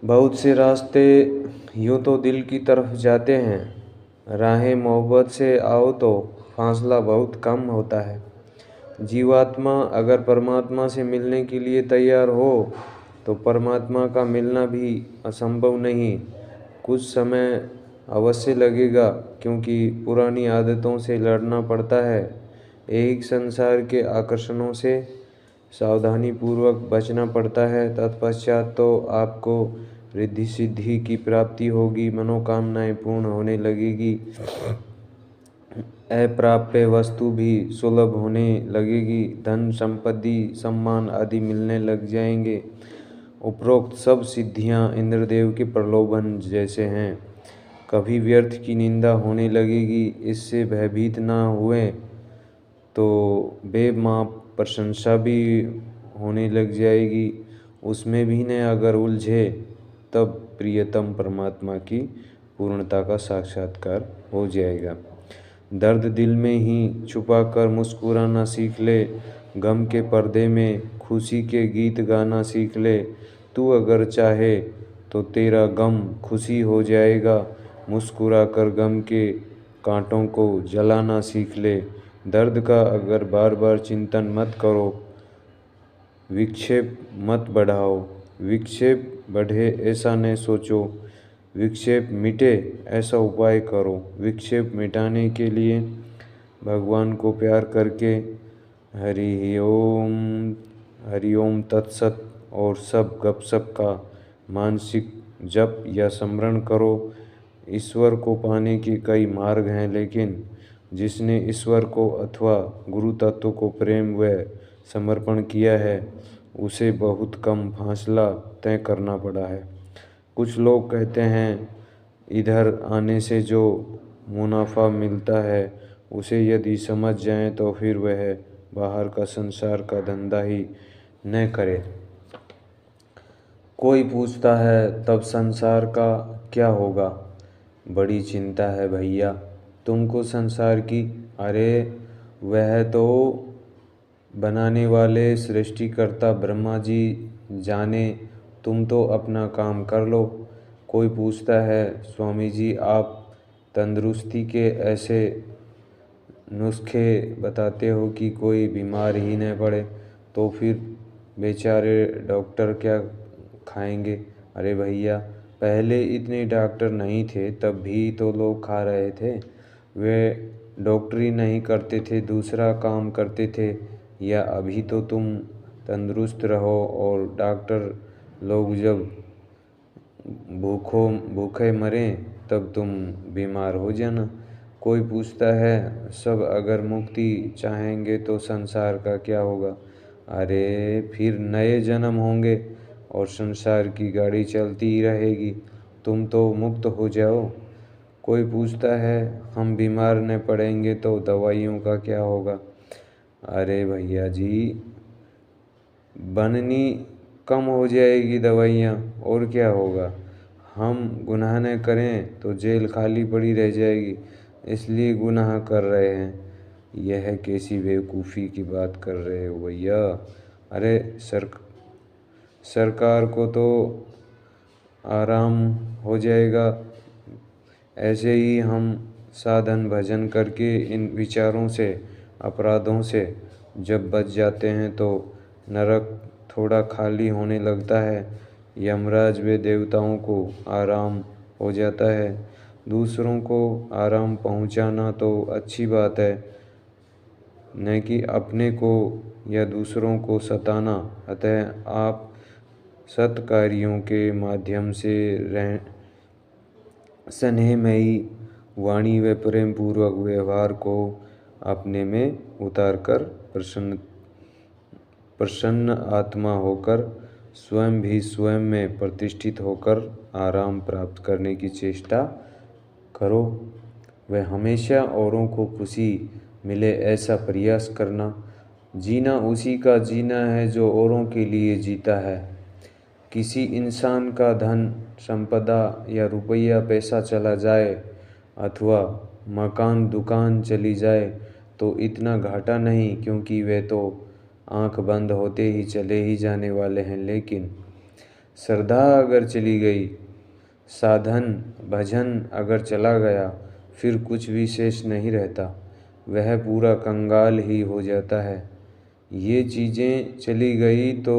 बहुत से रास्ते यूँ तो दिल की तरफ जाते हैं, राहें मोहब्बत से आओ तो फासला बहुत कम होता है। जीवात्मा अगर परमात्मा से मिलने के लिए तैयार हो तो परमात्मा का मिलना भी असंभव नहीं। कुछ समय अवश्य लगेगा, क्योंकि पुरानी आदतों से लड़ना पड़ता है। एक संसार के आकर्षणों से सावधानीपूर्वक बचना पड़ता है। तत्पश्चात तो आपको रिद्धि सिद्धि की प्राप्ति होगी, मनोकामनाएं पूर्ण होने लगेगी, अप्राप्य वस्तु भी सुलभ होने लगेगी, धन संपत्ति सम्मान आदि मिलने लग जाएंगे। उपरोक्त सब सिद्धियां इंद्रदेव के प्रलोभन जैसे हैं। कभी व्यर्थ की निंदा होने लगेगी, इससे भयभीत ना हुए तो बेमाप प्रशंसा भी होने लग जाएगी। उसमें भी न अगर उलझे तब प्रियतम परमात्मा की पूर्णता का साक्षात्कार हो जाएगा। दर्द दिल में ही छुपा कर मुस्कुराना सीख ले, गम के पर्दे में खुशी के गीत गाना सीख ले। तू अगर चाहे तो तेरा गम खुशी हो जाएगा, मुस्कुरा कर गम के कांटों को जलाना सीख ले। दर्द का अगर बार बार चिंतन मत करो, विक्षेप मत बढ़ाओ, विक्षेप बढ़े ऐसा न सोचो, विक्षेप मिटे ऐसा उपाय करो। विक्षेप मिटाने के लिए भगवान को प्यार करके हरि ओम तत्सत और सब गपसप का मानसिक जप या स्मरण करो। ईश्वर को पाने के कई मार्ग हैं, लेकिन जिसने ईश्वर को अथवा गुरु तत्व को प्रेम व समर्पण किया है, उसे बहुत कम फासला तय करना पड़ा है। कुछ लोग कहते हैं इधर आने से जो मुनाफा मिलता है उसे यदि समझ जाएं तो फिर वह बाहर का संसार का धंधा ही न करे। कोई पूछता है तब संसार का क्या होगा? बड़ी चिंता है भैया तुमको संसार की। अरे वह तो बनाने वाले सृष्टिकर्ता ब्रह्मा जी जाने, तुम तो अपना काम कर लो। कोई पूछता है स्वामी जी आप तंदुरुस्ती के ऐसे नुस्खे बताते हो कि कोई बीमार ही न पड़े, तो फिर बेचारे डॉक्टर क्या खाएंगे? अरे भैया पहले इतने डॉक्टर नहीं थे, तब भी तो लोग खा रहे थे। वे डॉक्टरी नहीं करते थे, दूसरा काम करते थे। या अभी तो तुम तंदुरुस्त रहो और डॉक्टर लोग जब भूखे मरें तब तुम बीमार हो जाना। कोई पूछता है सब अगर मुक्ति चाहेंगे तो संसार का क्या होगा? अरे फिर नए जन्म होंगे और संसार की गाड़ी चलती ही रहेगी, तुम तो मुक्त हो जाओ। कोई पूछता है हम बीमार न पड़ेंगे तो दवाइयों का क्या होगा? अरे भैया जी बननी कम हो जाएगी दवाइयाँ, और क्या होगा? हम गुनाह न करें तो जेल खाली पड़ी रह जाएगी, इसलिए गुनाह कर रहे हैं। यह कैसी बेवकूफ़ी की बात कर रहे हो भैया? अरे सरकार को तो आराम हो जाएगा। ऐसे ही हम साधन भजन करके इन विचारों से, अपराधों से जब बच जाते हैं तो नरक थोड़ा खाली होने लगता है, यमराज व देवताओं को आराम हो जाता है। दूसरों को आराम पहुंचाना तो अच्छी बात है, न कि अपने को या दूसरों को सताना। अतः आप सत्कार्यों के माध्यम से स्नेहमयी वाणी व प्रेम पूर्वक व्यवहार को अपने में उतारकर प्रसन्न आत्मा होकर स्वयं भी स्वयं में प्रतिष्ठित होकर आराम प्राप्त करने की चेष्टा करो। वह हमेशा औरों को खुशी मिले ऐसा प्रयास करना। जीना उसी का जीना है जो औरों के लिए जीता है। किसी इंसान का धन संपदा या रुपया पैसा चला जाए अथवा मकान दुकान चली जाए तो इतना घाटा नहीं, क्योंकि वे तो आंख बंद होते ही चले ही जाने वाले हैं। लेकिन श्रद्धा अगर चली गई, साधन भजन अगर चला गया, फिर कुछ भी शेष नहीं रहता, वह पूरा कंगाल ही हो जाता है। ये चीज़ें चली गई तो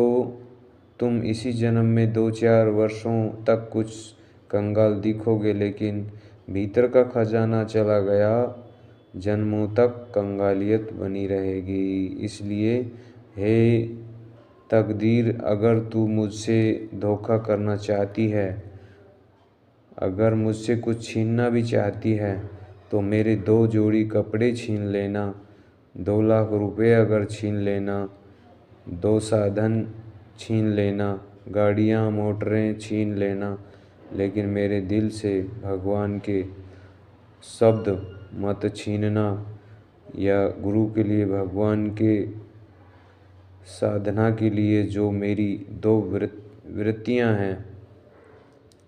तुम इसी जन्म में 2-4 वर्षों तक कुछ कंगाल दिखोगे, लेकिन भीतर का खजाना चला गया, जन्मों तक कंगालियत बनी रहेगी। इसलिए हे तकदीर, अगर तू मुझसे धोखा करना चाहती है, अगर मुझसे कुछ छीनना भी चाहती है, तो मेरे 2 जोड़ी कपड़े छीन लेना, 2 लाख रुपए अगर छीन लेना, 2 साधन छीन लेना, गाड़ियाँ मोटरें छीन लेना, लेकिन मेरे दिल से भगवान के शब्द मत छीनना, या गुरु के लिए, भगवान के साधना के लिए जो मेरी 2 वृत्तियाँ हैं,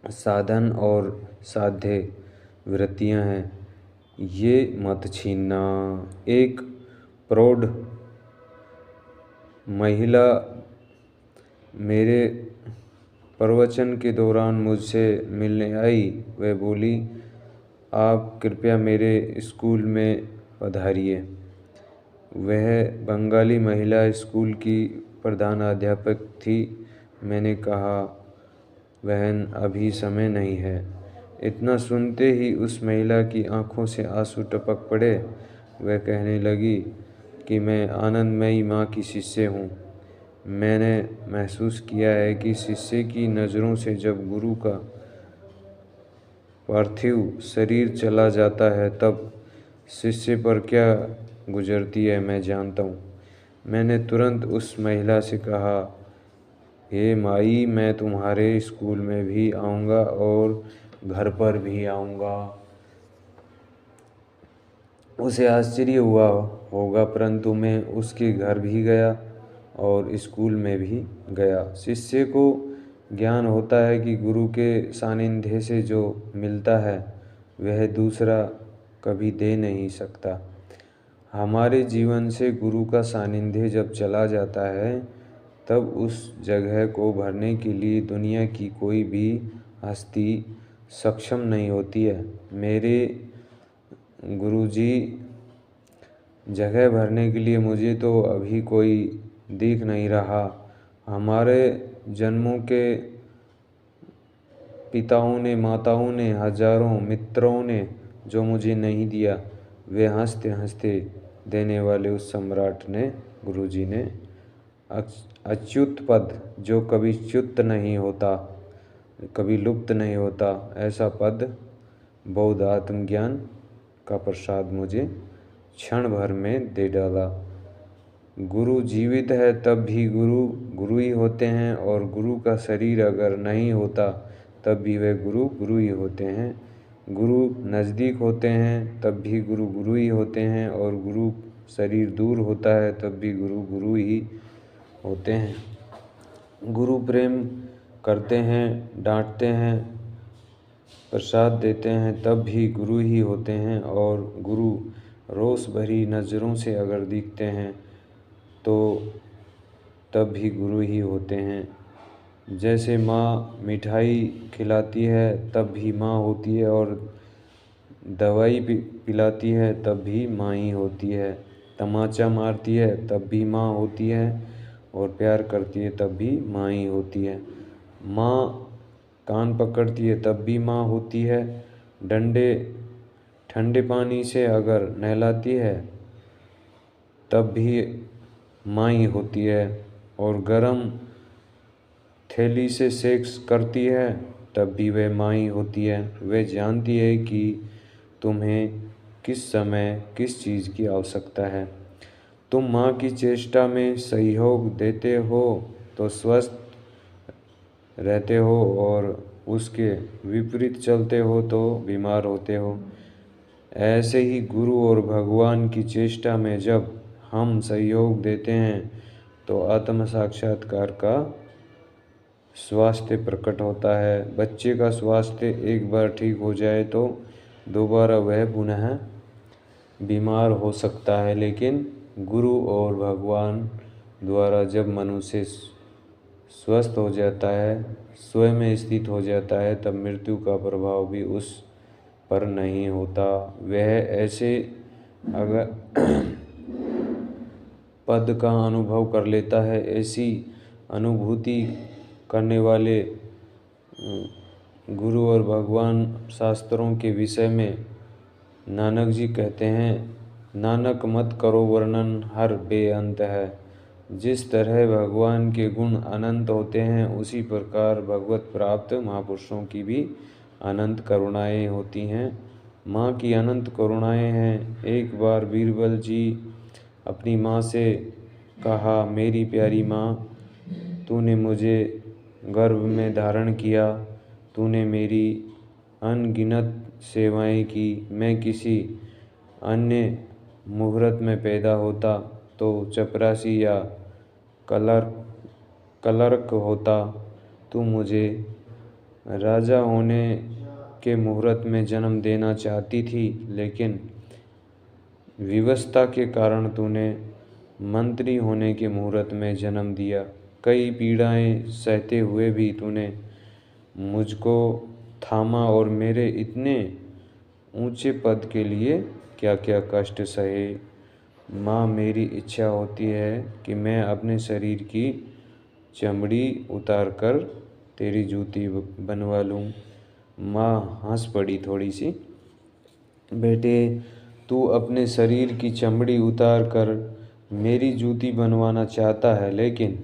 साधन और साध्य वृत्तियाँ हैं, ये मत छीनना। एक प्रौढ़ महिला मेरे प्रवचन के दौरान मुझसे मिलने आई। वह बोली, आप कृपया मेरे स्कूल में पधारिए। वह बंगाली महिला स्कूल की प्रधानाध्यापक थी। मैंने कहा, बहन, अभी समय नहीं है। इतना सुनते ही उस महिला की आंखों से आंसू टपक पड़े। वह कहने लगी कि मैं आनंदमयी माँ की शिष्य हूँ। मैंने महसूस किया है कि शिष्य की नज़रों से जब गुरु का पार्थिव शरीर चला जाता है, तब शिष्य पर क्या गुजरती है, मैं जानता हूँ। मैंने तुरंत उस महिला से कहा, हे माई, मैं तुम्हारे स्कूल में भी आऊँगा और घर पर भी आऊँगा। उसे आश्चर्य हुआ होगा, परंतु मैं उसके घर भी गया और स्कूल में भी गया। शिष्य को ज्ञान होता है कि गुरु के सानिध्य से जो मिलता है, वह दूसरा कभी दे नहीं सकता। हमारे जीवन से गुरु का सानिध्य जब चला जाता है, तब उस जगह को भरने के लिए दुनिया की कोई भी हस्ती सक्षम नहीं होती है। मेरे गुरुजी जगह भरने के लिए मुझे तो अभी कोई दिख नहीं रहा। हमारे जन्मों के पिताओं ने, माताओं ने, हजारों मित्रों ने जो मुझे नहीं दिया, वे हंसते हंसते देने वाले उस सम्राट ने, गुरुजी ने, अच्युत पद, जो कभी च्युत नहीं होता, कभी लुप्त नहीं होता, ऐसा पद, बौद्ध आत्मज्ञान का प्रसाद मुझे क्षण भर में दे डाला। गुरु जीवित है तब भी गुरु गुरु ही होते हैं, और गुरु का शरीर अगर नहीं होता तब भी वे गुरु गुरु ही होते हैं। गुरु नज़दीक होते हैं तब भी गुरु गुरु ही होते हैं, और गुरु शरीर दूर होता है तब भी गुरु गुरु ही होते हैं। गुरु प्रेम करते हैं, डांटते हैं, प्रसाद देते हैं, तब भी गुरु ही होते हैं, और गुरु रोष भरी नज़रों से अगर दिखते हैं तो तब भी गुरु ही होते हैं। जैसे माँ मिठाई खिलाती है तब भी माँ होती है, और दवाई पिलाती है तब भी माँ ही होती है। तमाचा मारती है तब भी माँ होती है, और प्यार करती है तब भी माँ ही होती है। माँ कान पकड़ती है तब भी माँ होती है। ठंडे पानी से अगर नहलाती है तब भी माँ ही होती है, और गरम थैली से सेक्स करती है तब भी वह माँ ही होती है। वह जानती है कि तुम्हें किस समय किस चीज़ की आवश्यकता है। तुम माँ की चेष्टा में सहयोग देते हो तो स्वस्थ रहते हो, और उसके विपरीत चलते हो तो बीमार होते हो। ऐसे ही गुरु और भगवान की चेष्टा में जब हम सहयोग देते हैं तो आत्म साक्षात्कार का स्वास्थ्य प्रकट होता है। बच्चे का स्वास्थ्य एक बार ठीक हो जाए तो दोबारा वह पुनः बीमार हो सकता है, लेकिन गुरु और भगवान द्वारा जब मनुष्य स्वस्थ हो जाता है, स्वयं में स्थित हो जाता है, तब मृत्यु का प्रभाव भी उस पर नहीं होता। वह ऐसे अगर पद का अनुभव कर लेता है। ऐसी अनुभूति करने वाले गुरु और भगवान शास्त्रों के विषय में नानक जी कहते हैं, नानक मत करो वर्णन हर बेअंत है। जिस तरह भगवान के गुण अनंत होते हैं, उसी प्रकार भगवत प्राप्त महापुरुषों की भी अनंत करुणाएं होती हैं। माँ की अनंत करुणाएं हैं। एक बार बीरबल जी अपनी माँ से कहा, मेरी प्यारी माँ, तूने मुझे गर्भ में धारण किया, तूने मेरी अनगिनत सेवाएं की। मैं किसी अन्य मुहूर्त में पैदा होता तो चपरासी या क्लर्क होता। तू मुझे राजा होने के मुहूर्त में जन्म देना चाहती थी, लेकिन विवशता के कारण तूने मंत्री होने के मुहूर्त में जन्म दिया। कई पीड़ाएं सहते हुए भी तूने मुझको थामा और मेरे इतने ऊंचे पद के लिए क्या क्या कष्ट सहे। माँ, मेरी इच्छा होती है कि मैं अपने शरीर की चमड़ी उतार कर तेरी जूती बनवा लूँ। माँ हंस पड़ी थोड़ी सी। बेटे, तू अपने शरीर की चमड़ी उतार कर मेरी जूती बनवाना चाहता है, लेकिन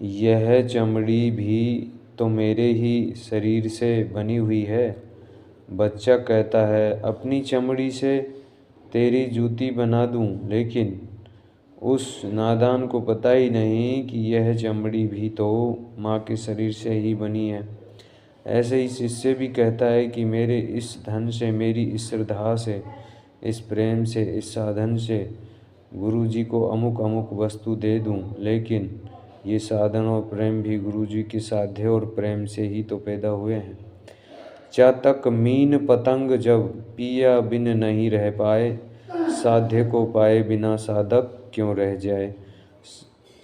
यह चमड़ी भी तो मेरे ही शरीर से बनी हुई है। बच्चा कहता है, अपनी चमड़ी से तेरी जूती बना दूं, लेकिन उस नादान को पता ही नहीं कि यह चमड़ी भी तो माँ के शरीर से ही बनी है। ऐसे ही शिष्य भी कहता है कि मेरे इस धन से, मेरी इस श्रद्धा से, इस प्रेम से, इस साधन से गुरु जी को अमुक अमुक वस्तु दे दूं, लेकिन ये साधन और प्रेम भी गुरु जी के साध्य और प्रेम से ही तो पैदा हुए हैं। चातक मीन पतंग जब पिया बिन नहीं रह पाए, साध्य को पाए बिना साधक क्यों रह जाए।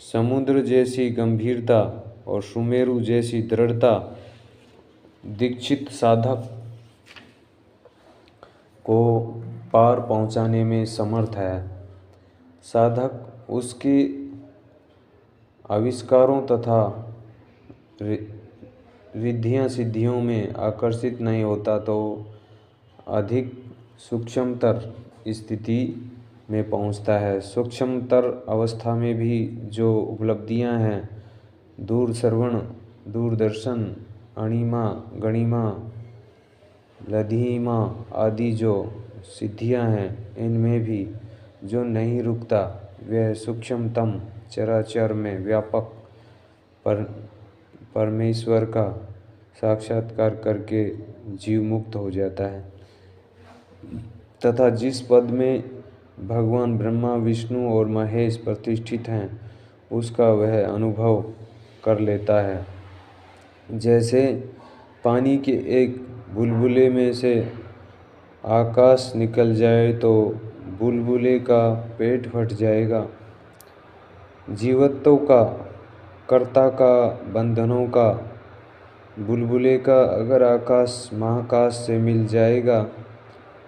समुद्र जैसी गंभीरता और सुमेरु जैसी दृढ़ता दीक्षित साधक को पार पहुंचाने में समर्थ है। साधक उसके आविष्कारों तथा रिद्धियां सिद्धियों में आकर्षित नहीं होता तो अधिक सूक्ष्मतर स्थिति में पहुंचता है। सूक्ष्मतर अवस्था में भी जो उपलब्धियां हैं, दूर श्रवण, दूरदर्शन, अणिमा, गणिमा, लधीमा आदि जो सिद्धियां हैं, इनमें भी जो नहीं रुकता, वह सूक्ष्मतम चराचर में व्यापक परमेश्वर का साक्षात्कार करके जीव मुक्त हो जाता है तथा जिस पद में भगवान ब्रह्मा, विष्णु और महेश प्रतिष्ठित हैं, उसका वह अनुभव कर लेता है। जैसे पानी के एक बुलबुले में से आकाश निकल जाए तो बुलबुले का पेट फट जाएगा। जीवत्व का, कर्ता का, बंधनों का, बुलबुले का अगर आकाश महाकाश से मिल जाएगा,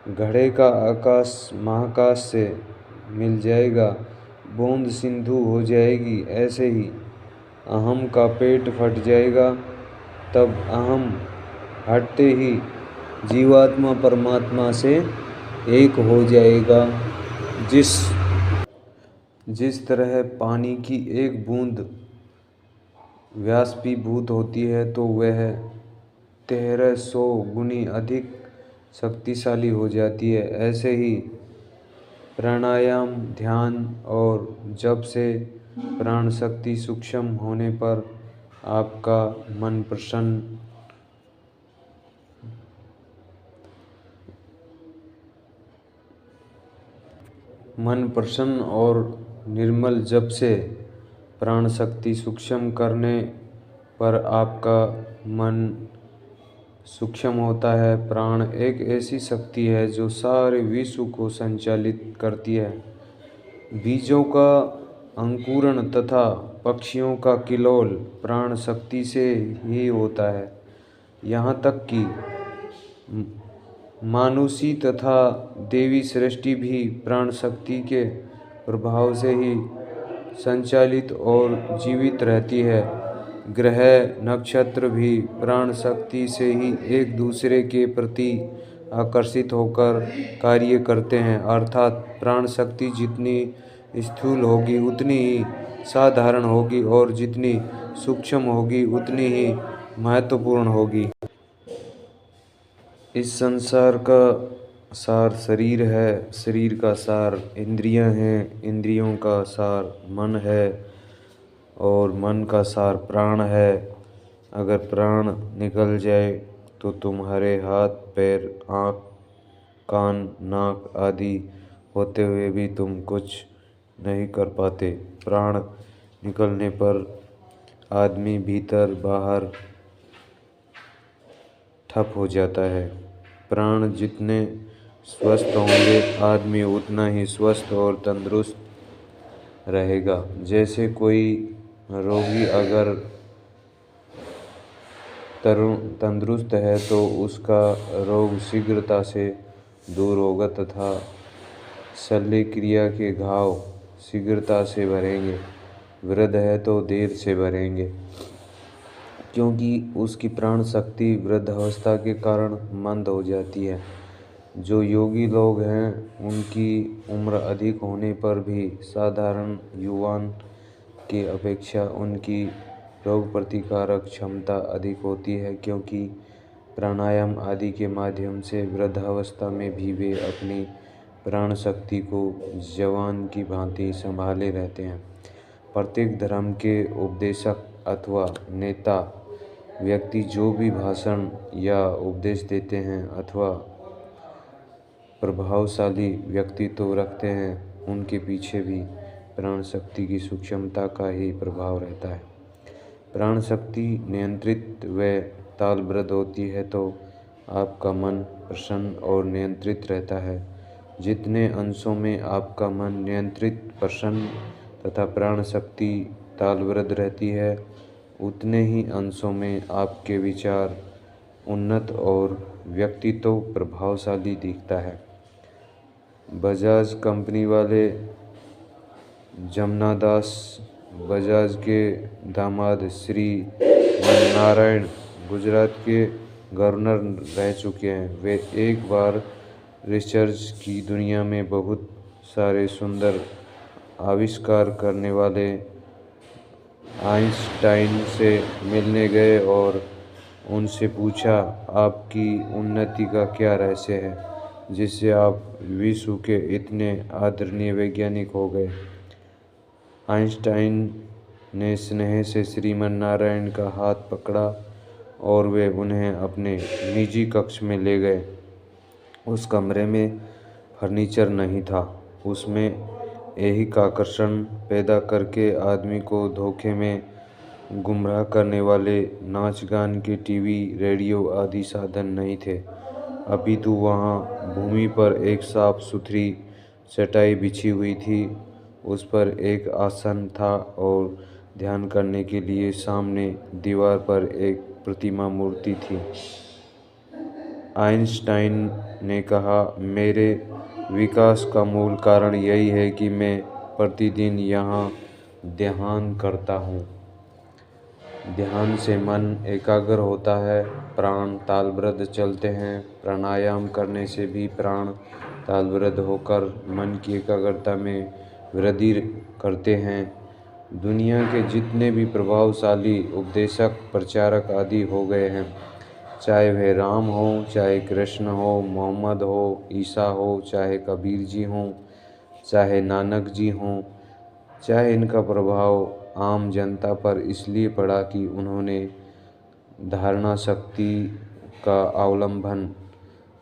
घड़े का आकाश महाकाश से मिल जाएगा, बूंद सिंधु हो जाएगी। ऐसे ही अहम का पेट फट जाएगा, तब अहम हटते ही जीवात्मा परमात्मा से एक हो जाएगा। जिस तरह पानी की एक बूंद व्याष्पीभूत होती है तो वह 1300 गुनी अधिक शक्तिशाली हो जाती है, ऐसे ही प्राणायाम, ध्यान और जप से प्राण शक्ति सूक्ष्म होने पर आपका मन प्रसन्न और निर्मल, जप से प्राण शक्ति सूक्ष्म करने पर आपका मन सूक्ष्म होता है। प्राण एक ऐसी शक्ति है जो सारे विश्व को संचालित करती है। बीजों का अंकुरण तथा पक्षियों का किलोल प्राण शक्ति से ही होता है। यहाँ तक कि मानुषी तथा देवी सृष्टि भी प्राण शक्ति के प्रभाव से ही संचालित और जीवित रहती है। ग्रह नक्षत्र भी प्राण शक्ति से ही एक दूसरे के प्रति आकर्षित होकर कार्य करते हैं, अर्थात प्राण शक्ति जितनी स्थूल होगी उतनी ही साधारण होगी और जितनी सूक्ष्म होगी उतनी ही महत्वपूर्ण होगी। इस संसार का सार शरीर है, शरीर का सार इंद्रियां हैं, इंद्रियों का सार मन है और मन का सार प्राण है। अगर प्राण निकल जाए तो तुम्हारे हाथ पैर आँख कान नाक आदि होते हुए भी तुम कुछ नहीं कर पाते। प्राण निकलने पर आदमी भीतर बाहर ठप हो जाता है। प्राण जितने स्वस्थ होंगे आदमी उतना ही स्वस्थ और तंदुरुस्त रहेगा। जैसे कोई रोगी अगर तंदुरुस्त है तो उसका रोग शीघ्रता से दूर होगा तथा शल्य क्रिया के घाव शीघ्रता से भरेंगे। वृद्ध है तो देर से भरेंगे, क्योंकि उसकी प्राण शक्ति वृद्धावस्था के कारण मंद हो जाती है। जो योगी लोग हैं उनकी उम्र अधिक होने पर भी साधारण युवान की अपेक्षा उनकी रोग प्रतिकारक क्षमता अधिक होती है, क्योंकि प्राणायाम आदि के माध्यम से वृद्धावस्था में भी वे अपनी प्राण शक्ति को जवान की भांति संभाले रहते हैं। प्रत्येक धर्म के उपदेशक अथवा नेता व्यक्ति जो भी भाषण या उपदेश देते हैं अथवा प्रभावशाली व्यक्तित्व रखते हैं, उनके पीछे भी प्राण शक्ति की सूक्ष्मता का ही प्रभाव रहता है। प्राण शक्ति नियंत्रित व तालबद्ध होती है तो आपका मन प्रसन्न और नियंत्रित रहता है। जितने अंशों में आपका मन नियंत्रित, प्रसन्न तथा प्राण शक्ति तालबद्ध रहती है, उतने ही अंशों में आपके विचार उन्नत और व्यक्तित्व प्रभावशाली दिखता है। बजाज कंपनी वाले जमनादास बजाज के दामाद श्री नारायण गुजरात के गवर्नर रह चुके हैं। वे एक बार रिसर्च की दुनिया में बहुत सारे सुंदर आविष्कार करने वाले आइंस्टाइन से मिलने गए और उनसे पूछा, आपकी उन्नति का क्या रहस्य है जिससे आप विश्व के इतने आदरणीय वैज्ञानिक हो गए। आइंस्टाइन ने स्नेह से श्रीमन नारायण का हाथ पकड़ा और वे उन्हें अपने निजी कक्ष में ले गए। उस कमरे में फर्नीचर नहीं था, उसमें ऐहिक आकर्षण पैदा करके आदमी को धोखे में गुमराह करने वाले नाच गान के टीवी, रेडियो आदि साधन नहीं थे, अपितु वहाँ भूमि पर एक साफ सुथरी चटाई बिछी हुई थी। उस पर एक आसन था और ध्यान करने के लिए सामने दीवार पर एक प्रतिमा मूर्ति थी। आइंस्टाइन ने कहा, मेरे विकास का मूल कारण यही है कि मैं प्रतिदिन यहाँ ध्यान करता हूँ। ध्यान से मन एकाग्र होता है, प्राण तालबद्ध चलते हैं। प्राणायाम करने से भी प्राण तालबद्ध होकर मन की एकाग्रता में वृद्धि करते हैं। दुनिया के जितने भी प्रभावशाली उपदेशक, प्रचारक आदि हो गए हैं, चाहे वे राम हो, चाहे कृष्ण हो, मोहम्मद हो, ईसा हो, चाहे कबीर जी हों, चाहे नानक जी हों, चाहे इनका प्रभाव आम जनता पर इसलिए पड़ा कि उन्होंने धारणा शक्ति का अवलंबन,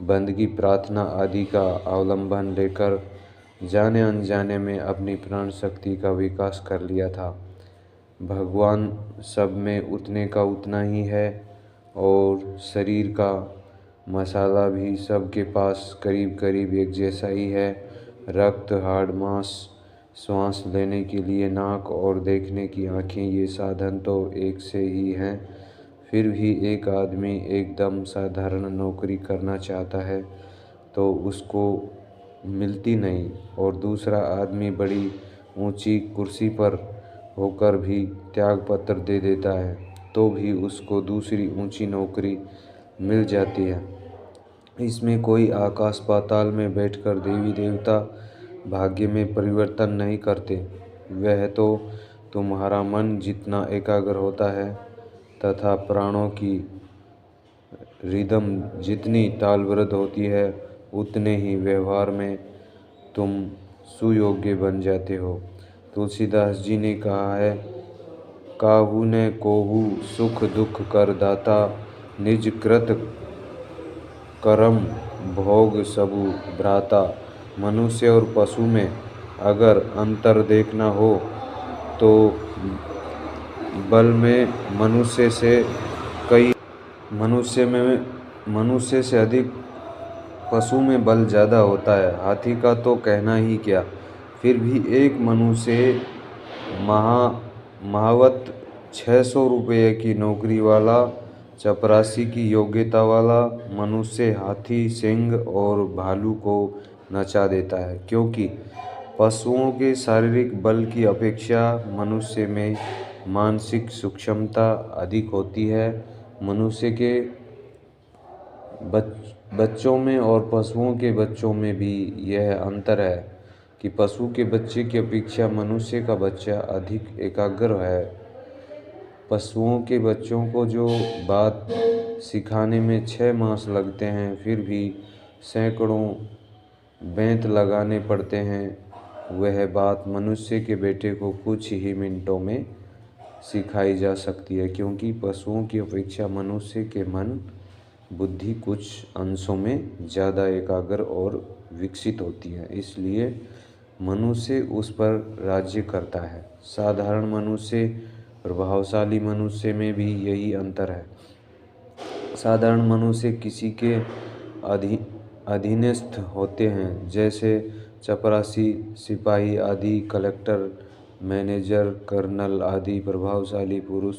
बंदगी, प्रार्थना आदि का अवलंबन लेकर जाने अनजाने में अपनी प्राण शक्ति का विकास कर लिया था। भगवान सब में उतने का उतना ही है और शरीर का मसाला भी सबके पास करीब करीब एक जैसा ही है। रक्त, हाड़, मांस श्वास लेने के लिए नाक और देखने की आँखें, ये साधन तो एक से ही हैं। फिर भी एक आदमी एकदम साधारण नौकरी करना चाहता है तो उसको मिलती नहीं, और दूसरा आदमी बड़ी ऊंची कुर्सी पर होकर भी त्यागपत्र दे देता है तो भी उसको दूसरी ऊंची नौकरी मिल जाती है। इसमें कोई आकाश पाताल में बैठकर देवी देवता भाग्य में परिवर्तन नहीं करते। वह तो तुम्हारा मन जितना एकाग्र होता है तथा प्राणों की रिदम जितनी तालबद्ध होती है, उतने ही व्यवहार में तुम सुयोग्य बन जाते हो। तुलसीदास जी ने कहा है, काहू ने कोहू सुख दुख कर दाता, निज कृत करम भोग सबु भ्राता। मनुष्य और पशु में अगर अंतर देखना हो तो बल में मनुष्य से अधिक पशु में बल ज़्यादा होता है, हाथी का तो कहना ही क्या। फिर भी एक मनुष्य महावत 600 रुपये की नौकरी वाला, चपरासी की योग्यता वाला मनुष्य हाथी, सिंह और भालू को नचा देता है, क्योंकि पशुओं के शारीरिक बल की अपेक्षा मनुष्य में मानसिक सूक्ष्मता अधिक होती है। मनुष्य के बच्चों में और पशुओं के बच्चों में भी यह अंतर है कि पशु के बच्चे की अपेक्षा मनुष्य का बच्चा अधिक एकाग्र है। पशुओं के बच्चों को जो बात सिखाने में 6 मास लगते हैं, फिर भी सैकड़ों बेंत लगाने पड़ते हैं, वह बात मनुष्य के बेटे को कुछ ही मिनटों में सिखाई जा सकती है, क्योंकि पशुओं की अपेक्षा मनुष्य के मन बुद्धि कुछ अंशों में ज़्यादा एकाग्र और विकसित होती है, इसलिए मनुष्य उस पर राज्य करता है। साधारण मनुष्य प्रभावशाली मनुष्य में भी यही अंतर है। साधारण मनुष्य किसी के अधीनस्थ होते हैं, जैसे चपरासी, सिपाही आदि। कलेक्टर, मैनेजर, कर्नल आदि प्रभावशाली पुरुष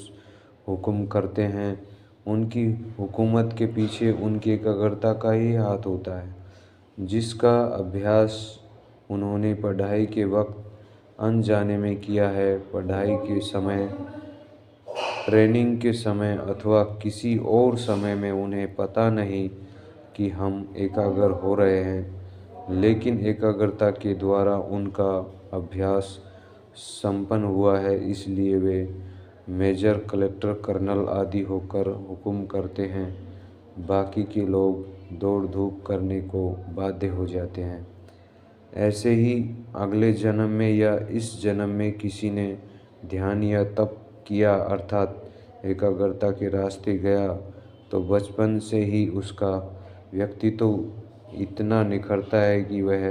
हुक्म करते हैं, उनकी हुकूमत के पीछे उनकी एकाग्रता का ही हाथ होता है, जिसका अभ्यास उन्होंने पढ़ाई के वक्त अनजाने में किया है। पढ़ाई के समय, ट्रेनिंग के समय अथवा किसी और समय में उन्हें पता नहीं कि हम एकाग्र हो रहे हैं, लेकिन एकाग्रता के द्वारा उनका अभ्यास संपन्न हुआ है, इसलिए वे मेजर, कलेक्टर, कर्नल आदि होकर हुक्म करते हैं। बाकी के लोग दौड़ धूप करने को बाध्य हो जाते हैं। ऐसे ही अगले जन्म में या इस जन्म में किसी ने ध्यान या तप किया, अर्थात एकाग्रता के रास्ते गया, तो बचपन से ही उसका व्यक्तित्व इतना निखरता है कि वह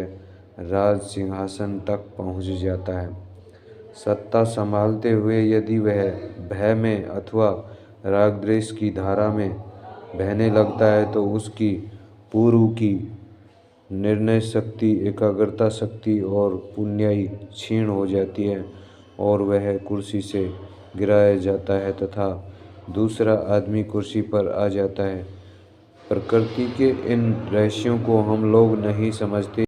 राज सिंहासन तक पहुंच जाता है। सत्ता संभालते हुए यदि वह भय में अथवा राग द्वेष की धारा में बहने लगता है तो उसकी पूर्व की निर्णय शक्ति, एकाग्रता शक्ति और पुण्याई क्षीण हो जाती है और वह कुर्सी से गिराया जाता है तथा दूसरा आदमी कुर्सी पर आ जाता है। प्रकृति के इन रहस्यों को हम लोग नहीं समझते।